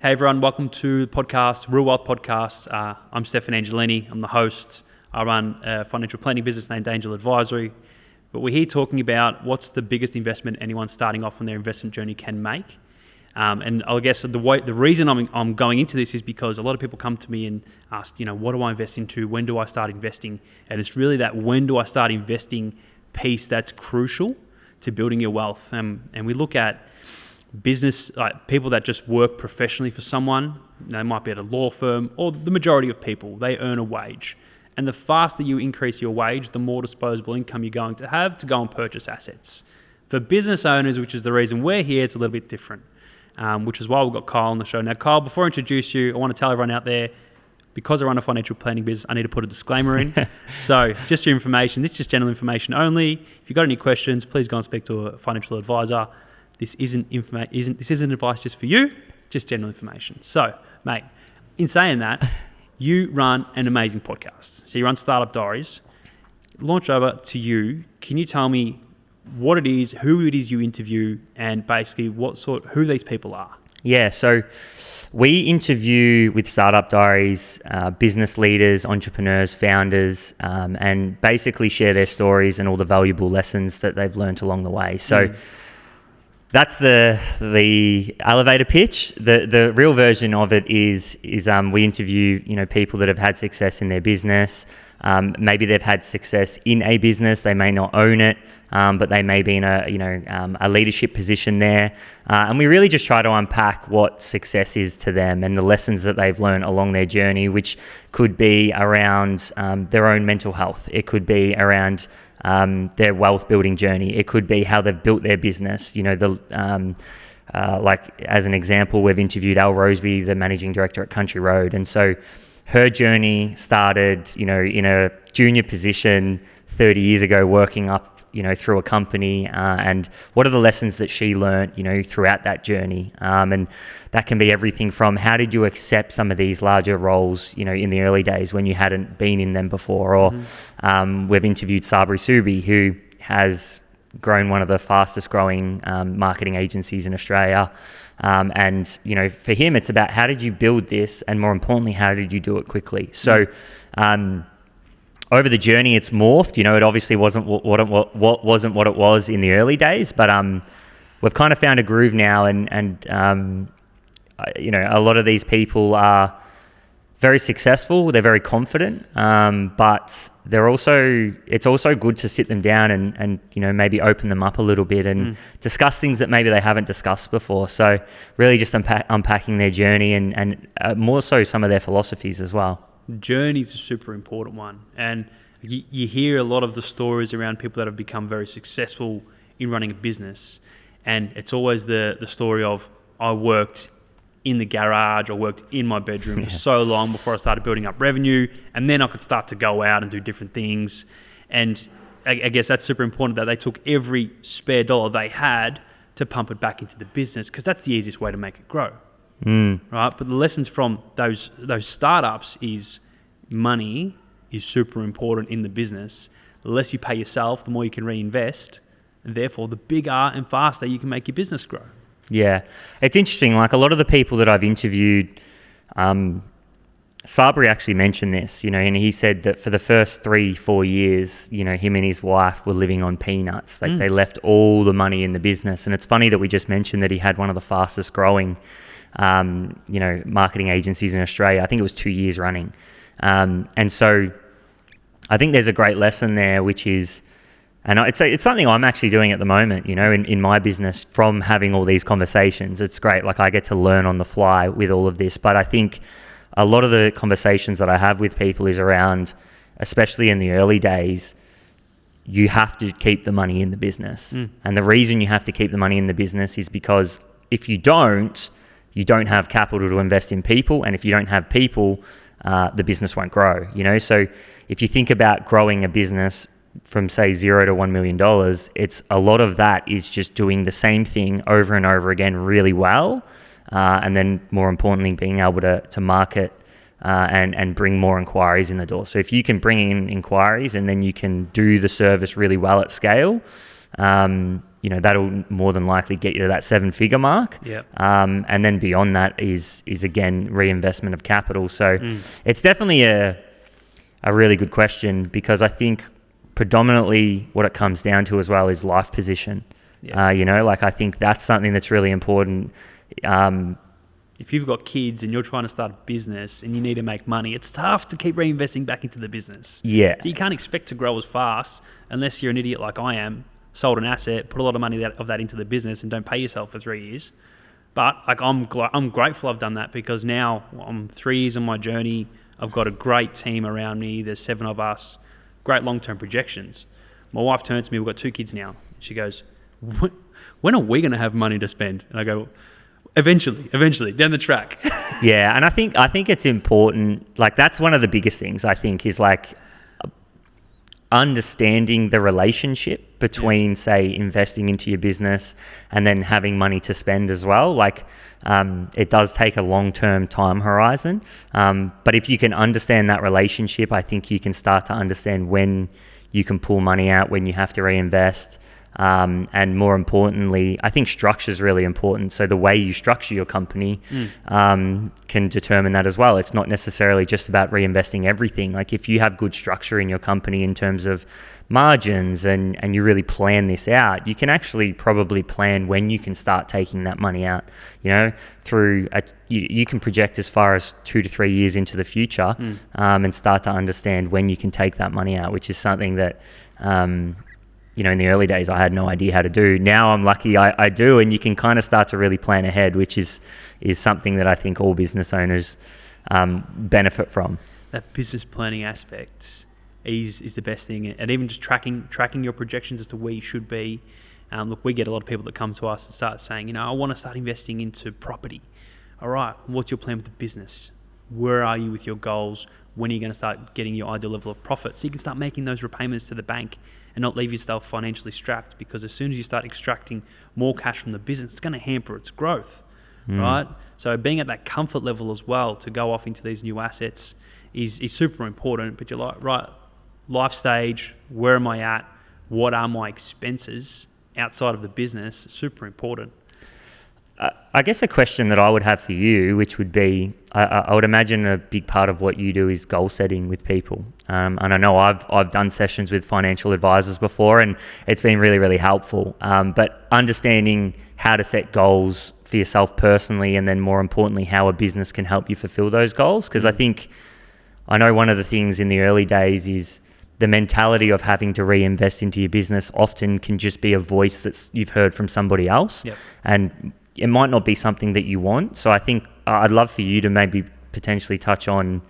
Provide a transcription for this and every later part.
Hey everyone, welcome to the podcast, Real Wealth Podcast. I'm Stefan Angelini, I'm the host. I run a financial planning business named Angel Advisory. But we're here talking about what's the biggest investment anyone starting off on their investment journey can make. And I guess the reason I'm going into this is because a lot of people come to me and ask, what do I invest into? When do I start investing? And it's really that when do I start investing piece that's crucial to building your wealth. And we look at business, people that just work professionally for someone. They might be at a law firm, or the majority of people, they earn a wage. And the faster you increase your wage, the more disposable income you're going to have to go and purchase assets. For business owners, which is the reason we're here, it's a little bit different, which is why we've got Kyle on the show. Now, Kyle, before I introduce you, I want to tell everyone out there, because I run a financial planning business, I need to put a disclaimer in. So just your information, this is just general information only. If you've got any questions, please go and speak to a financial advisor. This isn't advice just for you, just general information. So, mate, in saying that, you run an amazing podcast. So you run Start-Up Diaries. Launch over to you. Can you tell me what it is, who it is you interview, and basically who these people are? Yeah, so we interview with Start-Up Diaries business leaders, entrepreneurs, founders, and basically share their stories and all the valuable lessons that they've learned along the way. So that's the elevator pitch. The real version of it is we interview people that have had success in their business. Maybe they've had success in a business. They may not own it, but they may be in a leadership position there. And we really just try to unpack what success is to them and the lessons that they've learned along their journey, which could be around their own mental health. It could be around their wealth building journey. It could be how they've built their business. Like as an example, we've interviewed Al Roseby, the managing director at Country Road, and so her journey started, in a junior position 30 years ago, working up, through a company, and what are the lessons that she learned, throughout that journey. And that can be everything from how did you accept some of these larger roles, in the early days when you hadn't been in them before, or we've interviewed Sabri Subi, who has grown one of the fastest growing marketing agencies in Australia. And, for him, it's about how did you build this? And more importantly, how did you do it quickly? So, over the journey, it's morphed. It obviously wasn't what it was in the early days, but we've kind of found a groove now, and a lot of these people are very successful. They're very confident, but it's also good to sit them down and maybe open them up a little bit and discuss things that maybe they haven't discussed before. So really just unpacking their journey and more so some of their philosophies as well. Journey is a super important one, and you hear a lot of the stories around people that have become very successful in running a business, and it's always the story of I worked in the garage, I worked in my bedroom for so long before I started building up revenue, and then I could start to go out and do different things. And I guess that's super important that they took every spare dollar they had to pump it back into the business, because that's the easiest way to make it grow. Right? But the lessons from those startups is money is super important in the business. The less you pay yourself, the more you can reinvest, and therefore the bigger and faster you can make your business grow. Yeah, it's interesting. Like a lot of the people that I've interviewed, Sabri actually mentioned this, and he said that for the first 3-4 years, him and his wife were living on peanuts. Like they left all the money in the business. And it's funny that we just mentioned that he had one of the fastest growing marketing agencies in Australia. I think it was 2 years running. And so I think there's a great lesson there, which is, and it's something I'm actually doing at the moment, in my business from having all these conversations. It's great. Like I get to learn on the fly with all of this. But I think a lot of the conversations that I have with people is around, especially in the early days, you have to keep the money in the business. And the reason you have to keep the money in the business is because if you don't have capital to invest in people. And if you don't have people, the business won't grow, So if you think about growing a business from say $0 to $1 million, it's a lot of that is just doing the same thing over and over again really well. And then more importantly, being able to market and bring more inquiries in the door. So if you can bring in inquiries and then you can do the service really well at scale, that'll more than likely get you to that 7-figure mark. Yep. And then beyond that is again reinvestment of capital. So it's definitely a really good question, because I think predominantly what it comes down to as well is life position. Yeah. I think that's something that's really important. If you've got kids and you're trying to start a business and you need to make money, it's tough to keep reinvesting back into the business. Yeah. So you can't expect to grow as fast unless you're an idiot like I am, sold an asset, put a lot of money of that into the business and don't pay yourself for 3 years. But I'm grateful I've done that, because now I'm 3 years on my journey. I've got a great team around me. There's 7 of us, great long-term projections. My wife turns to me, we've got 2 kids now. She goes, when are we going to have money to spend? And I go, eventually, down the track. Yeah, and I think it's important. Like, that's one of the biggest things, I think, is like understanding the relationship between, say, investing into your business and then having money to spend as well. Like, it does take a long-term time horizon. But if you can understand that relationship, I think you can start to understand when you can pull money out, when you have to reinvest. And more importantly, I think structure is really important. So the way you structure your company can determine that as well. It's not necessarily just about reinvesting everything. Like, if you have good structure in your company in terms of margins and you really plan this out, you can actually probably plan when you can start taking that money out. You can project as far as 2 to 3 years into the future and start to understand when you can take that money out, which is something that in the early days, I had no idea how to do. Now I'm lucky I do, and you can kind of start to really plan ahead, which is something that I think all business owners benefit from. That business planning aspect is the best thing, and even just tracking your projections as to where you should be. Look, we get a lot of people that come to us and start saying, I want to start investing into property. All right, what's your plan with the business? Where are you with your goals? When are you going to start getting your ideal level of profit? So you can start making those repayments to the bank and not leave yourself financially strapped, because as soon as you start extracting more cash from the business, it's going to hamper its growth, right? So being at that comfort level as well to go off into these new assets is super important. But you're like, right, life stage, where am I at? What are my expenses outside of the business? Super important. I guess a question that I would have for you, which would be, I would imagine a big part of what you do is goal setting with people. And I know I've done sessions with financial advisors before, and it's been really, really helpful. But understanding how to set goals for yourself personally, and then more importantly, how a business can help you fulfill those goals. Because I know one of the things in the early days is the mentality of having to reinvest into your business often can just be a voice that you've heard from somebody else. Yep. And it might not be something that you want. So I think I'd love for you to maybe potentially touch on,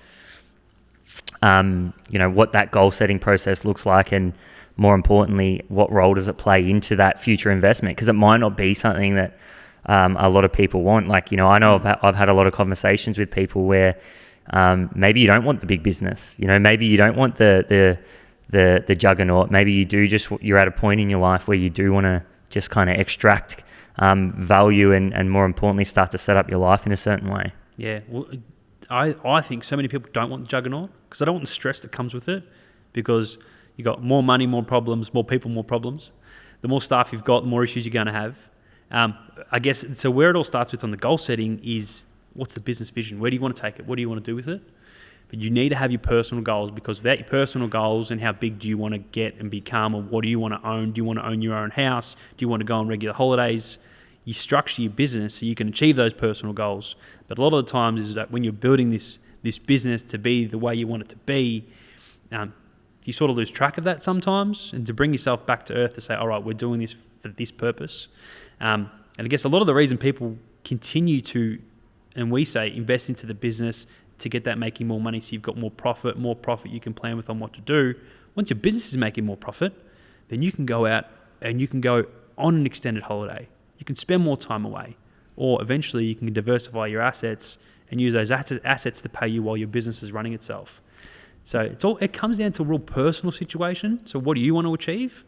what that goal setting process looks like, and more importantly, what role does it play into that future investment? Because it might not be something that a lot of people want. Like, I know I've had a lot of conversations with people where maybe you don't want the big business. Maybe you don't want the juggernaut. Maybe you do you're at a point in your life where you do want to just kind of extract value and more importantly start to set up your life in a certain way. Yeah, well, I think so many people don't want the juggernaut because they don't want the stress that comes with it, because you got more money, more problems, more people, more problems. The more staff you've got, the more issues you're going to have. I guess, so where it all starts with on the goal setting is, what's the business vision? Where do you want to take it? What do you want to do with it? But you need to have your personal goals, because without your personal goals and how big do you want to get and become, or what do you want to own? Do you want to own your own house? Do you want to go on regular holidays? You structure your business so you can achieve those personal goals. But a lot of the times is that when you're building this business to be the way you want it to be, you sort of lose track of that sometimes, and to bring yourself back to earth to say, all right, we're doing this for this purpose. And I guess a lot of the reason people continue to, and we say, invest into the business to get that making more money, so you've got more profit you can plan with on what to do. Once your business is making more profit, then you can go out and you can go on an extended holiday. You can spend more time away, or eventually you can diversify your assets and use those assets to pay you while your business is running itself. So it comes down to a real personal situation. So what do you want to achieve?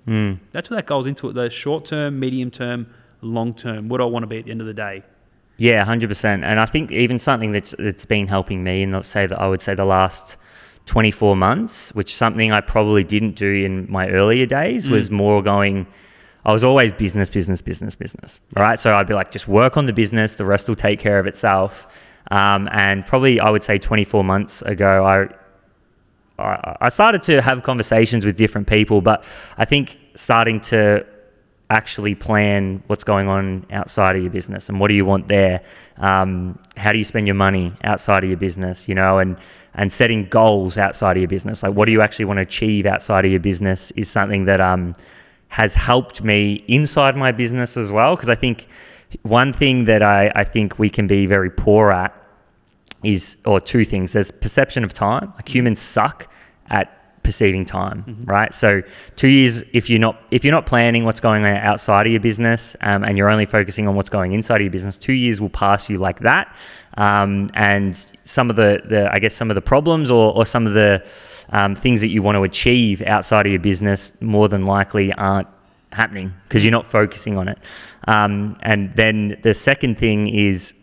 That's what that goes into it, the short term, medium term, long term. What do I want to be at the end of the day? Yeah, 100%. And I think even something that's been helping me in, I would say the last 24 months, which something I probably didn't do in my earlier days, was more going, I was always business. Right. So I'd be like, just work on the business. The rest will take care of itself. And probably I would say 24 months ago, I started to have conversations with different people, but I think starting to actually plan what's going on outside of your business and what do you want there? How do you spend your money outside of your business, and setting goals outside of your business. Like, what do you actually want to achieve outside of your business is something that has helped me inside my business as well. Because I think one thing that I think we can be very poor at is, or two things. There's perception of time. Like, humans suck at perceiving time, right? So 2 years, if you're not planning what's going on outside of your business, and you're only focusing on what's going inside of your business, 2 years will pass you like that. And some of the problems or some of the things that you want to achieve outside of your business more than likely aren't happening because you're not focusing on it. And then the second thing is,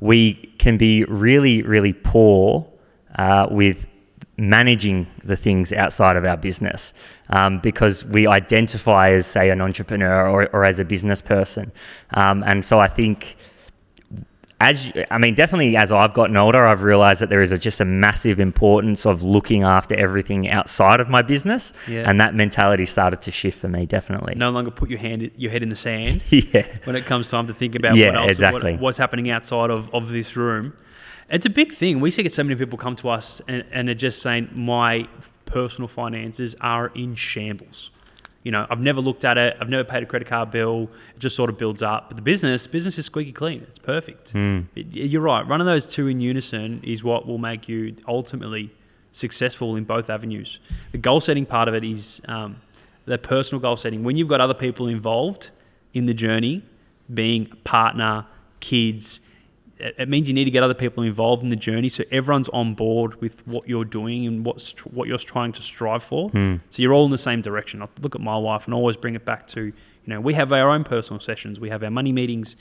we can be really, really poor with managing the things outside of our business, because we identify as, say, an entrepreneur or as a business person. And so I think definitely as I've gotten older, I've realized that there is just a massive importance of looking after everything outside of my business. Yeah. And that mentality started to shift for me, definitely. No longer put your head in the sand. Yeah. When it comes time to think about what's happening outside of this room. It's a big thing. We see so many people come to us and are just saying, my personal finances are in shambles. I've never looked at it. I've never paid a credit card bill. It just sort of builds up. But the business is squeaky clean. It's perfect. You're right. Running those two in unison is what will make you ultimately successful in both avenues. The goal setting part of it is the personal goal setting. When you've got other people involved in the journey, being a partner, kids, it means you need to get other people involved in the journey so everyone's on board with what you're doing and what you're trying to strive for. So you're all in the same direction. I look at my wife and always bring it back to, we have our own personal sessions. We have our money meetings,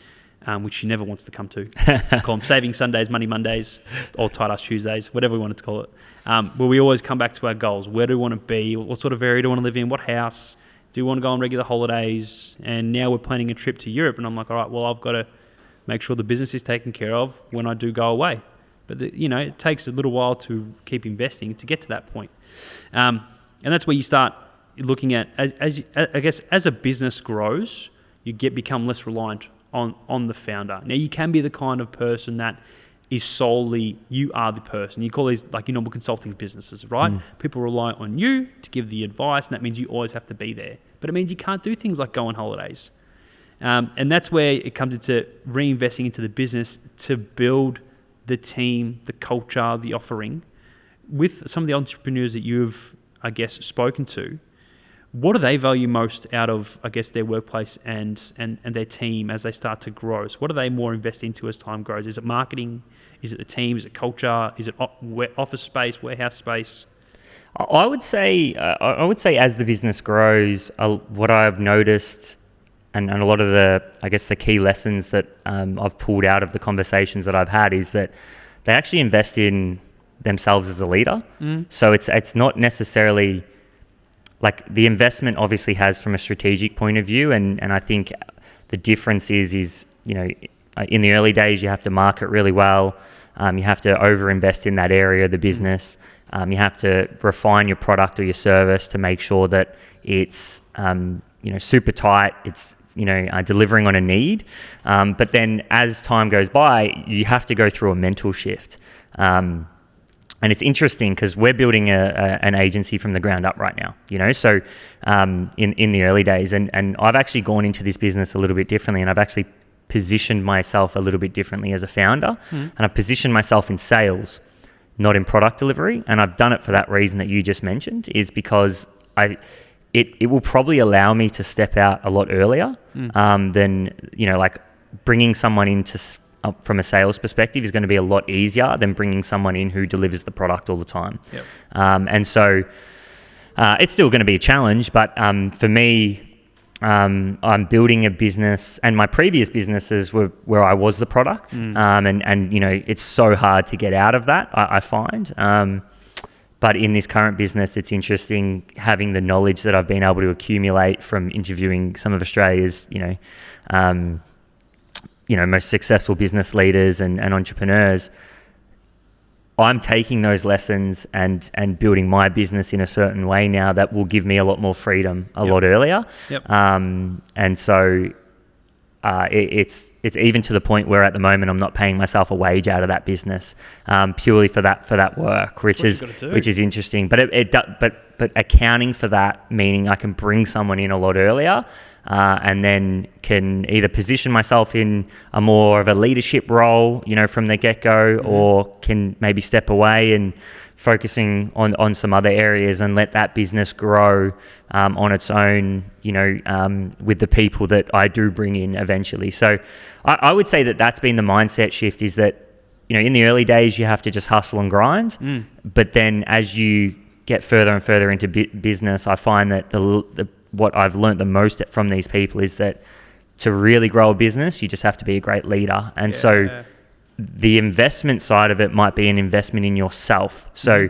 which she never wants to come to. We call them Saving Sundays, Money Mondays, or Tight Ass Tuesdays, whatever we wanted to call it. But we always come back to our goals. Where do we want to be? What sort of area do we want to live in? What house? Do we want to go on regular holidays? And now we're planning a trip to Europe. And I'm like, all right, well, I've got to make sure the business is taken care of when I do go away. But, it takes a little while to keep investing to get to that point. And that's where you start looking at, as a business grows, you become less reliant on the founder. Now, you can be the kind of person that is solely, you are the person. You call these like your normal consulting businesses, right? People rely on you to give the advice, and that means you always have to be there. But it means you can't do things like go on holidays. And that's where it comes into reinvesting into the business to build the team, the culture, the offering. With some of the entrepreneurs that you've, spoken to, what do they value most out of, their workplace and their team as they start to grow? So what do they more invest into as time grows? Is it marketing? Is it the team? Is it culture? Is it office space, warehouse space? I would say as the business grows, what I've noticed and a lot of the key lessons that I've pulled out of the conversations that I've had is that they actually invest in themselves as a leader. So it's not necessarily like the investment obviously has from a strategic point of view. And I think the difference is, in the early days, you have to market really well. You have to overinvest in that area of the business. You have to refine your product or your service to make sure that it's, super tight. It's, delivering on a need. But then as time goes by, you have to go through a mental shift. And it's interesting because we're building an agency from the ground up right now, so in the early days. And I've actually gone into this business a little bit differently, and I've actually positioned myself a little bit differently as a founder. And I've positioned myself in sales, not in product delivery. And I've done it for that reason that you just mentioned, is because it will probably allow me to step out a lot earlier than, bringing someone in from a sales perspective is going to be a lot easier than bringing someone in who delivers the product all the time. Yep. And so it's still going to be a challenge, but for me, I'm building a business, and my previous businesses were where I was the product. And it's so hard to get out of that, I find. But in this current business, it's interesting having the knowledge that I've been able to accumulate from interviewing some of Australia's, most successful business leaders and entrepreneurs. I'm taking those lessons and building my business in a certain way now that will give me a lot more freedom a lot earlier. Yep. And so it's even to the point where at the moment I'm not paying myself a wage out of that business purely for that work, which is interesting. But accounting for that, meaning I can bring someone in a lot earlier. And then can either position myself in a more of a leadership role, from the get-go, or can maybe step away and focusing on some other areas and let that business grow on its own, with the people that I do bring in eventually. So I would say that that's been the mindset shift, is that, in the early days you have to just hustle and grind. But then as you get further and further into business, I find that what I've learned the most from these people is that to really grow a business, you just have to be a great leader. And so the investment side of it might be an investment in yourself. So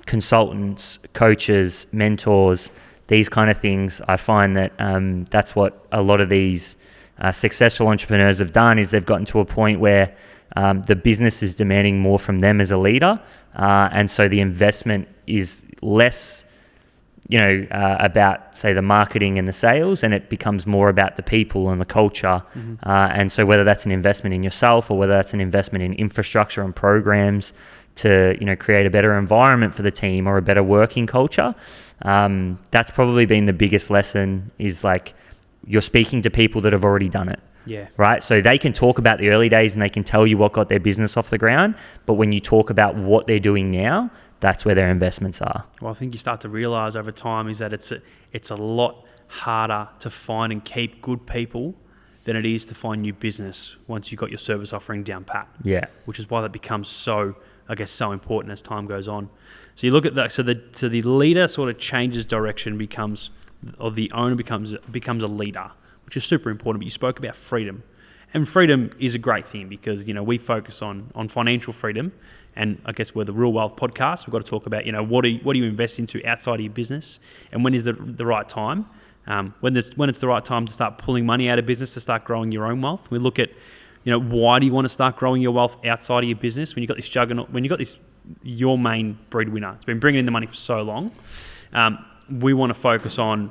consultants, coaches, mentors, these kind of things, I find that that's what a lot of these successful entrepreneurs have done, is they've gotten to a point where the business is demanding more from them as a leader. And so the investment is less about, say, the marketing and the sales, and it becomes more about the people and the culture. And so whether that's an investment in yourself or whether that's an investment in infrastructure and programs to, create a better environment for the team or a better working culture, that's probably been the biggest lesson, is like you're speaking to people that have already done it. Yeah. Right. So they can talk about the early days and they can tell you what got their business off the ground. But when you talk about what they're doing now, that's where their investments are. Well, I think you start to realize over time is that it's a lot harder to find and keep good people than it is to find new business once you've got your service offering down pat. Yeah. Which is why that becomes so important as time goes on. So you look at that. So the leader sort of changes direction, the owner becomes a leader, which is super important. But you spoke about freedom. And freedom is a great thing because, we focus on financial freedom. And I guess we're the Real Wealth Podcast. We've got to talk about, what do you invest into outside of your business, and when is the right time? When it's the right time to start pulling money out of business to start growing your own wealth. We look at, why do you want to start growing your wealth outside of your business when you've got this juggernaut, when you've got this, your main breadwinner. It's been bringing in the money for so long. We want to focus on,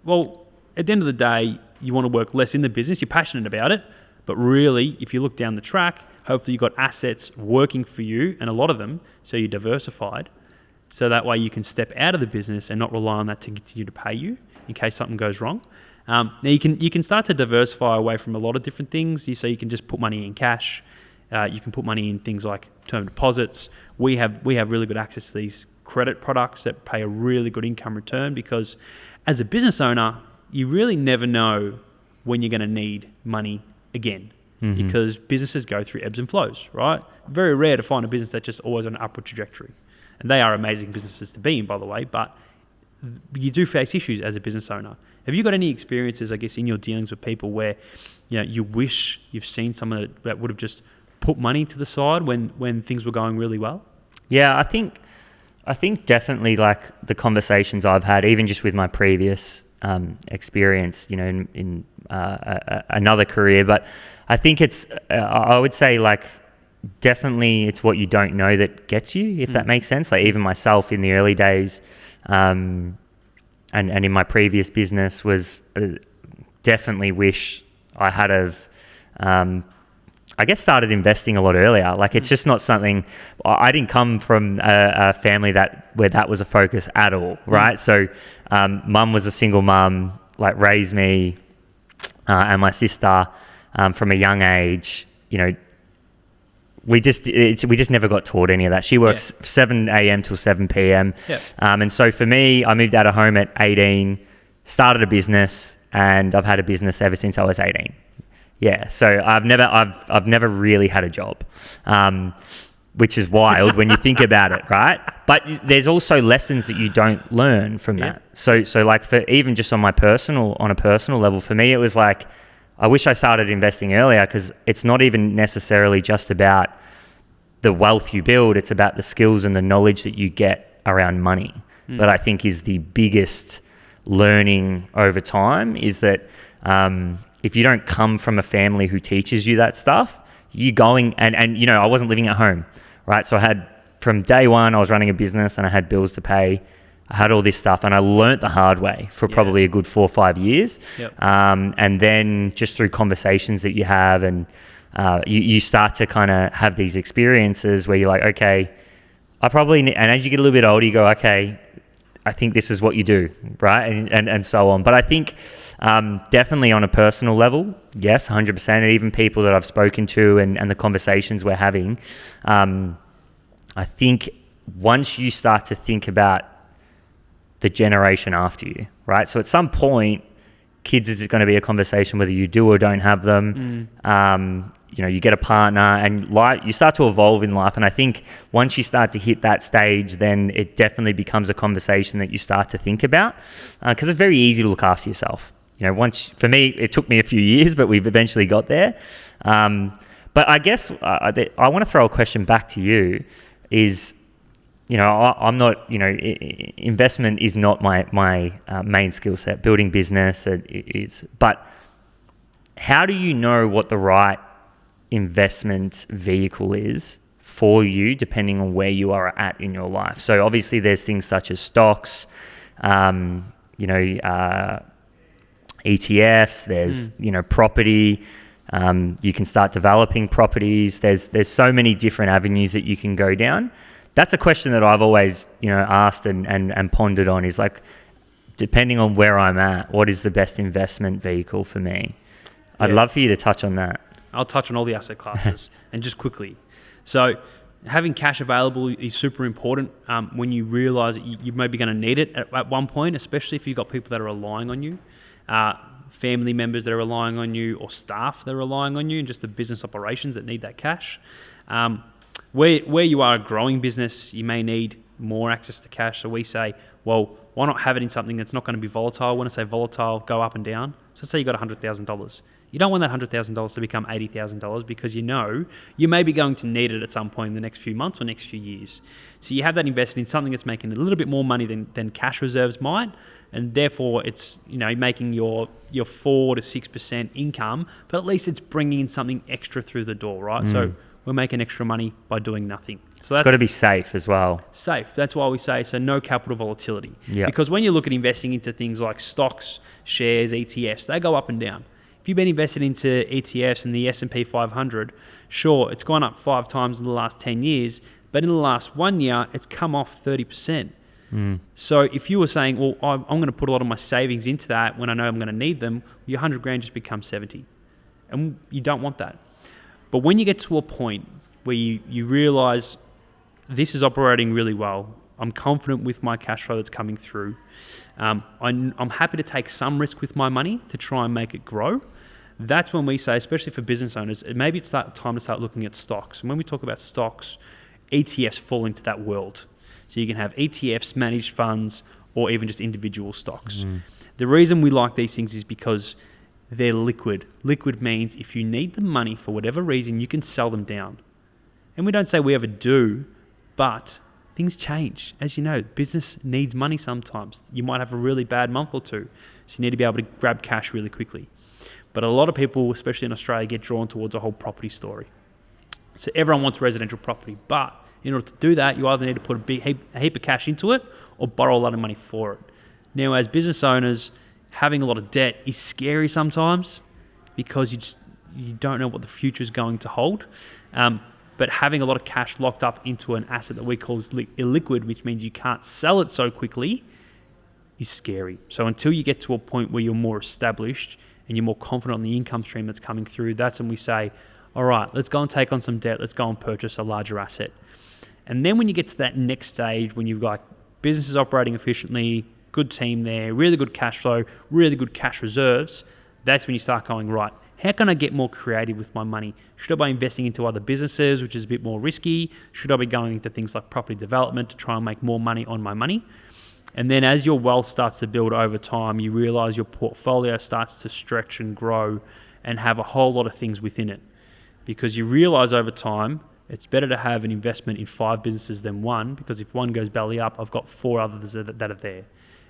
well, at the end of the day, you want to work less in the business. You're passionate about it. But really, if you look down the track, hopefully you've got assets working for you, and a lot of them, so you're diversified. So that way you can step out of the business and not rely on that to continue to pay you in case something goes wrong. Now you can start to diversify away from a lot of different things. So you can just put money in cash. You can put money in things like term deposits. We have really good access to these credit products that pay a really good income return, because as a business owner, you really never know when you're going to need money again. Because businesses go through ebbs and flows, right? Very rare to find a business that's just always on an upward trajectory. And they are amazing businesses to be in, by the way, but you do face issues as a business owner. Have you got any experiences, I guess, in your dealings with people where, you wish you've seen someone that would have just put money to the side when things were going really well? Yeah, I think definitely, like, the conversations I've had, even just with my previous experience, in another career, but I think it's, I would say, like, definitely it's what you don't know that gets you, if that makes sense. Like, even myself in the early days, and in my previous business was definitely wish I had have, I guess, started investing a lot earlier. Like, it's just not something, I didn't come from a family where that was a focus at all, right? So mum was a single mum, like, raised me and my sister from a young age. We just never got taught any of that. She works 7 a.m. till 7 p.m. And so for me, I moved out of home at 18, started a business, and I've had a business ever since I was 18. Yeah, so I've never really had a job, which is wild when you think about it, right? But there's also lessons that you don't learn from that. So like, for even just on a personal level, for me, it was like, I wish I started investing earlier, because it's not even necessarily just about the wealth you build. It's about the skills and the knowledge that you get around money. That I think is the biggest learning over time, is that if you don't come from a family who teaches you that stuff, you going and you know, I wasn't living at home, right? So I had, from day one, I was running a business and I had bills to pay. I had all this stuff, and I learnt the hard way for probably a good 4 or 5 years. Yep. And then just through conversations that you have, and you start to kind of have these experiences where you're like, okay, and as you get a little bit older, you go, okay, I think this is what you do, right? And so on. But I think definitely on a personal level, yes, 100%. And even people that I've spoken to and the conversations we're having, I think once you start to think about the generation after you, right? So at some point, kids is going to be a conversation whether you do or don't have them. You know, you get a partner and you start to evolve in life. And I think once you start to hit that stage, then it definitely becomes a conversation that you start to think about, because it's very easy to look after yourself. You know, for me, it took me a few years, but we've eventually got there. But I guess I want to throw a question back to you is, you know, I'm not, you know, investment is not my main skill set. Building business is, but how do you know what the right investment vehicle is for you, depending on where you are at in your life? So obviously there's things such as stocks, you know, ETFs, there's, you know, property. You can start developing properties. There's so many different avenues that you can go down. That's a question that I've always, you know, asked and pondered on, is like, depending on where I'm at, what is the best investment vehicle for me? I'd love for you to touch on that. I'll touch on all the asset classes and just quickly. So having cash available is super important when you realize that you may be going to need it at one point, especially if you've got people that are relying on you, family members that are relying on you, or staff that are relying on you, and just the business operations that need that cash. Where you are a growing business, you may need more access to cash. So we say, well, why not have it in something that's not going to be volatile? When I say volatile, go up and down. So let's say you got $100,000. You don't want that $100,000 to become $80,000, because you know you may be going to need it at some point in the next few months or next few years. So you have that invested in something that's making a little bit more money than cash reserves might, and therefore it's, you know, making your 4 to 6% income, but at least it's bringing in something extra through the door, right? So we're making extra money by doing nothing. So it's got to be safe as well. Safe. That's why we say, so no capital volatility. Yep. Because when you look at investing into things like stocks, shares, ETFs, they go up and down. If you've been invested into ETFs and the S&P 500, sure, it's gone up 5 times in the last 10 years, but in the last 1 year, it's come off 30%. So if you were saying, well, I'm going to put a lot of my savings into that when I know I'm going to need them, your 100 grand just becomes 70. And you don't want that. But when you get to a point where you realize this is operating really well, I'm confident with my cash flow that's coming through, I'm happy to take some risk with my money to try and make it grow. That's when we say, especially for business owners, maybe it's time to start looking at stocks. And when we talk about stocks, ETFs fall into that world. So you can have ETFs, managed funds, or even just individual stocks. The reason we like these things is because they're liquid. Liquid means if you need the money for whatever reason, you can sell them down. And we don't say we ever do, but things change. As you know, business needs money sometimes. You might have a really bad month or two, so you need to be able to grab cash really quickly. But a lot of people, especially in Australia, get drawn towards a whole property story. So everyone wants residential property, but in order to do that, you either need to put a heap of cash into it or borrow a lot of money for it. Now, as business owners, having a lot of debt is scary sometimes because you don't know what the future is going to hold. But having a lot of cash locked up into an asset that we call illiquid, which means you can't sell it so quickly, is scary. So until you get to a point where you're more established and you're more confident on the income stream that's coming through, that's when we say, all right, let's go and take on some debt. Let's go and purchase a larger asset. And then when you get to that next stage, when you've got businesses operating efficiently, good team there, really good cash flow, really good cash reserves, that's when you start going, right, how can I get more creative with my money? Should I be investing into other businesses, which is a bit more risky? Should I be going into things like property development to try and make more money on my money? And then as your wealth starts to build over time, you realize your portfolio starts to stretch and grow and have a whole lot of things within it. Because you realize over time It's better to have an investment in 5 businesses than one, because if one goes belly up, I've got 4 others that are there.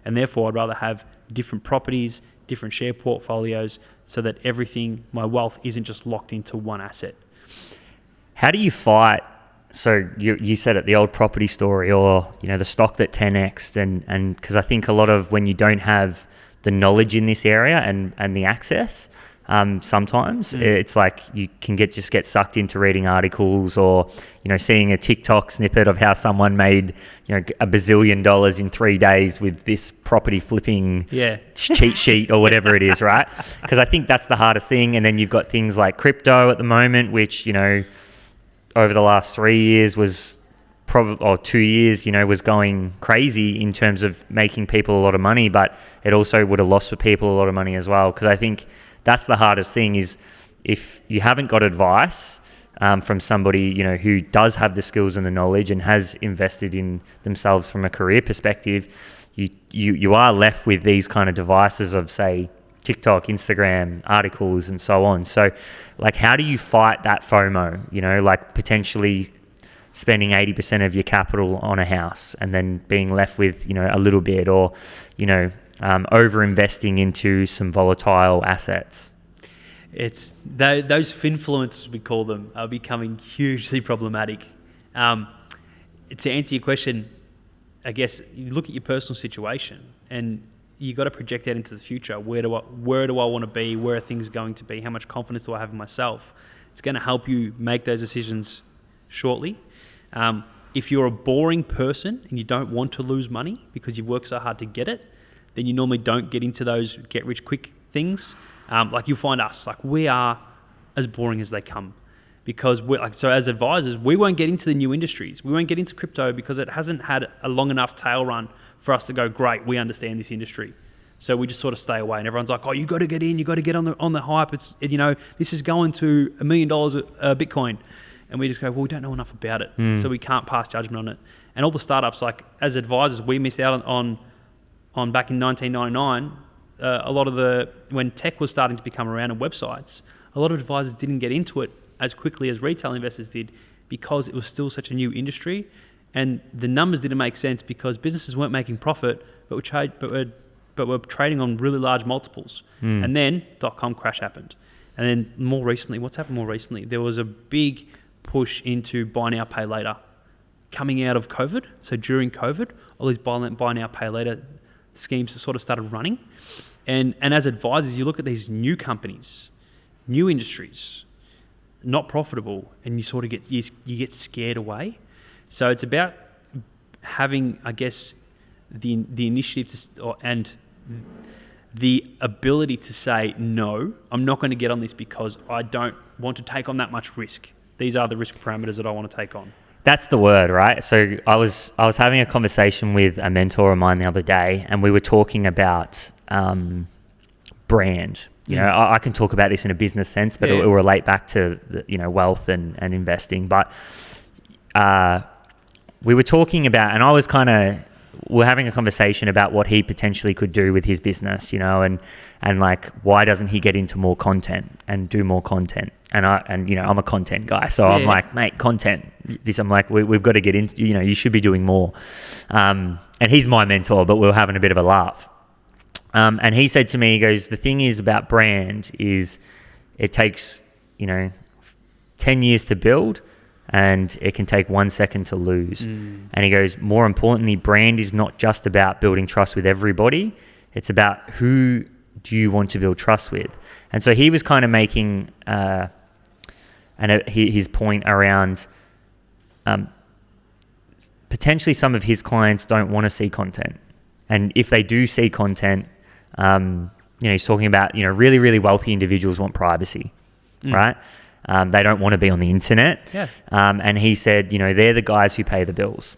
And therefore, I'd rather have different properties, different share portfolios, so that everything, my wealth isn't just locked into one asset. How do you fight? So you said it, the old property story, or the stock that 10x'd, and because I think a lot of when you don't have the knowledge in this area and the access, sometimes it's like you can just get sucked into reading articles or seeing a TikTok snippet of how someone made $1 bazillion in 3 days with this property flipping cheat sheet or whatever it is, right? Because I think that's the hardest thing. And then you've got things like crypto at the moment, which over the last 3 years was or 2 years, was going crazy in terms of making people a lot of money, but it also would have lost for people a lot of money as well. Because I think that's the hardest thing, is if you haven't got advice from somebody, who does have the skills and the knowledge and has invested in themselves from a career perspective, you are left with these kind of devices of, say, TikTok, Instagram, articles, and so on. So, like, how do you fight that FOMO? Like potentially spending 80% of your capital on a house and then being left with, a little bit, or, over investing into some volatile assets. It's those finfluencers, we call them, are becoming hugely problematic. To answer your question, I guess you look at your personal situation and you got to project out into the future. Where do I want to be? Where are things going to be? How much confidence do I have in myself? It's going to help you make those decisions shortly. If you're a boring person and you don't want to lose money because you've worked so hard to get it, then you normally don't get into those get-rich-quick things. Like you'll find us, like we are as boring as they come, because so as advisors, we won't get into the new industries. We won't get into crypto because it hasn't had a long enough tail run for us to go, great, we understand this industry. So we just sort of stay away, and everyone's like, oh, you got to get in, you got to get on the hype. This is going to $1 million Bitcoin. And we just go, well, we don't know enough about it, so we can't pass judgment on it. And all the startups, like as advisors, we missed out on back in 1999, a lot of when tech was starting to become around and websites, a lot of advisors didn't get into it as quickly as retail investors did, because it was still such a new industry, and the numbers didn't make sense because businesses weren't making profit, but were trading on really large multiples. And then .com crash happened. And then more recently, what's happened more recently? There was a big push into buy now, pay later coming out of COVID. So during COVID, all these buy now, pay later schemes sort of started running. And as advisors, you look at these new companies, new industries, not profitable, and you sort of get scared away. So it's about having, I guess, the initiative and the ability to say, no, I'm not going to get on this because I don't want to take on that much risk. These are the risk parameters that I want to take on. That's the word, right? So I was having a conversation with a mentor of mine the other day, and we were talking about brand. I can talk about this in a business sense, but it will relate back to wealth and investing. But we were talking about, and I was we're having a conversation about what he potentially could do with his business, and like, why doesn't he get into more content and do more content? And I'm a content guy, so I'm like, mate, content. I'm like, we've got to get into, you should be doing more. And he's my mentor, but we were having a bit of a laugh. And he said to me, he goes, the thing is about brand is it takes, 10 years to build, and it can take 1 second to lose. And he goes, more importantly, brand is not just about building trust with everybody. It's about who do you want to build trust with. And so he was kind of making his point around potentially some of his clients don't want to see content. And if they do see content, he's talking about, really, really wealthy individuals want privacy, right? They don't want to be on the internet. Yeah. And he said, they're the guys who pay the bills.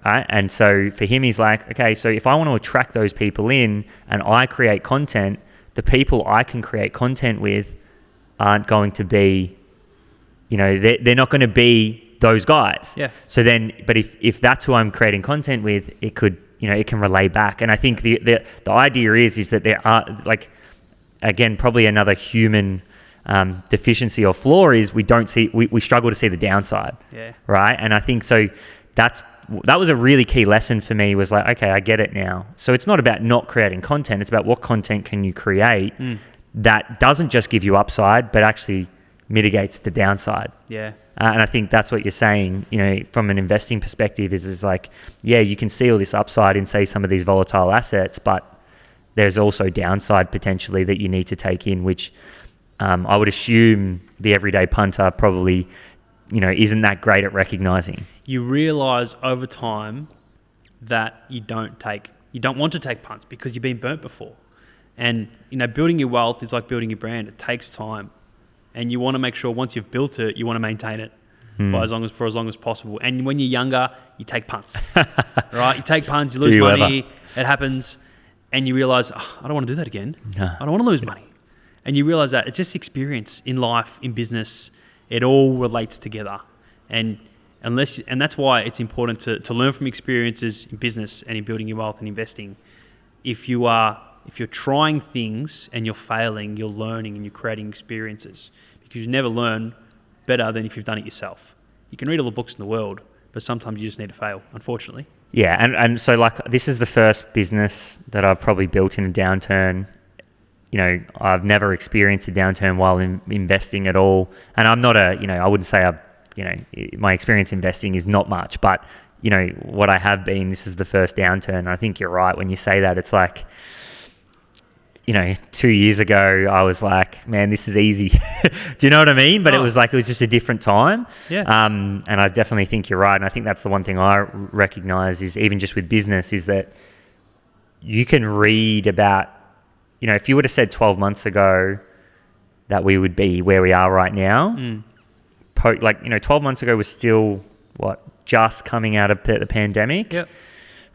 Right? And so for him, he's like, okay, so if I want to attract those people in and I create content, the people I can create content with aren't going to be, they're not going to be those guys. Yeah. So then, but if that's who I'm creating content with, it could, it can relay back. And I think the idea is that there are, like, again, probably another human deficiency or flaw is we struggle to see the downside. Yeah. Right. And I think so that was a really key lesson for me, was like, okay, I get it now. So it's not about not creating content. It's about what content can you create that doesn't just give you upside, but actually mitigates the downside. Yeah. And I think that's what you're saying, from an investing perspective is like, yeah, you can see all this upside in, say, some of these volatile assets, but there's also downside potentially that you need to take in, which I would assume the everyday punter probably, isn't that great at recognizing. You realize over time that you don't want to take punts because you've been burnt before. And, building your wealth is like building your brand. It takes time. And you want to make sure once you've built it, you want to maintain it for as long as possible. And when you're younger, you take punts, right? You take punts, you lose money, it happens, and you realize, I don't want to do that again. No. I don't want to lose money. And you realize that it's just experience in life, in business. It all relates together. And that's why it's important to learn from experiences in business and in building your wealth and investing. If you're trying things and you're failing, you're learning and you're creating experiences, because you never learn better than if you've done it yourself. You can read all the books in the world, but sometimes you just need to fail, unfortunately. Yeah, and so like this is the first business that I've probably built in a downturn. I've never experienced a downturn while investing at all. And I'm not I wouldn't say my experience investing is not much, but what I have been, this is the first downturn. I think you're right when you say that. It's like, 2 years ago, I was like, man, this is easy. Do you know what I mean? But it was just a different time. Yeah. And I definitely think you're right. And I think that's the one thing I recognize is, even just with business, is that you can read about, if you would have said 12 months ago that we would be where we are right now, 12 months ago was still just coming out of the pandemic. Yep.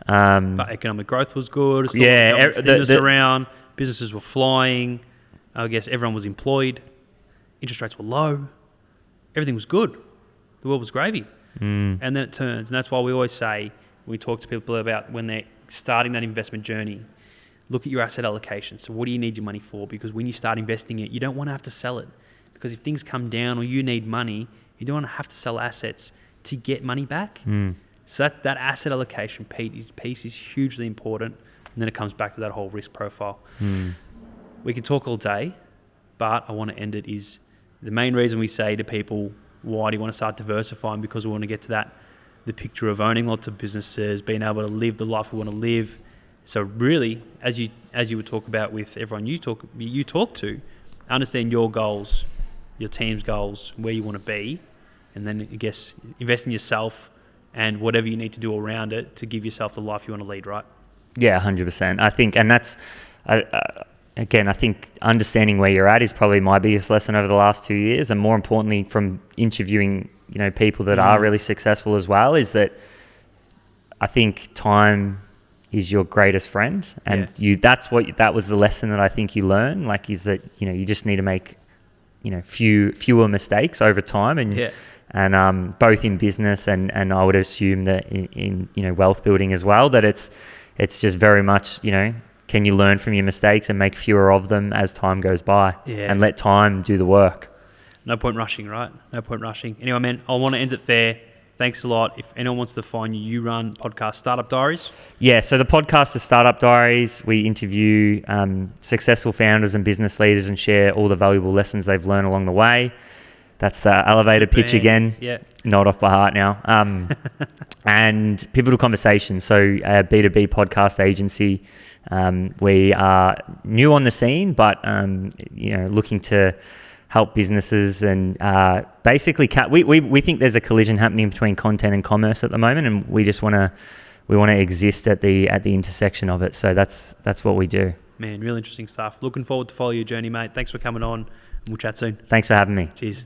But economic growth was good. Stimulus around. Businesses were flying. I guess everyone was employed. Interest rates were low. Everything was good. The world was gravy. And then it turns. And that's why we always say, when we talk to people about when they're starting that investment journey, look at your asset allocation. So what do you need your money for? Because when you start investing it, you don't want to have to sell it. Because if things come down or you need money, you don't want to have to sell assets to get money back. So that asset allocation piece is hugely important. And then it comes back to that whole risk profile. We can talk all day, but I want to end it is the main reason we say to people, why do you want to start diversifying? Because we want to get to the picture of owning lots of businesses, being able to live the life we want to live. So really, as you would talk about with everyone you talk to, understand your goals, your team's goals, where you want to be, and then I guess invest in yourself and whatever you need to do around it to give yourself the life you want to lead, right? Yeah, 100%. I think, and that's, again, I think understanding where you're at is probably my biggest lesson over the last 2 years. And more importantly, from interviewing, people that are really successful as well, is that I think time is your greatest friend. And that was the lesson that I think you learn, is that, you just need to make, fewer mistakes over time. And both in business and I would assume that in wealth building as well, that it's just very much, can you learn from your mistakes and make fewer of them as time goes by and let time do the work. No point rushing, right? No point rushing. Anyway, man, I want to end it there. Thanks a lot. If anyone wants to find you, you run podcast Start-Up Diaries. Yeah, so the podcast is Start-Up Diaries. We interview successful founders and business leaders and share all the valuable lessons they've learned along the way. That's the elevator pitch again. Yeah. Not off by heart now. And Pivotal Conversations, so a B2B podcast agency. We are new on the scene, but looking to help businesses and basically we think there's a collision happening between content and commerce at the moment, and we want to exist at the intersection of it. So that's what we do. Man, really interesting stuff. Looking forward to follow your journey, mate. Thanks for coming on. We'll chat soon. Thanks for having me. Cheers.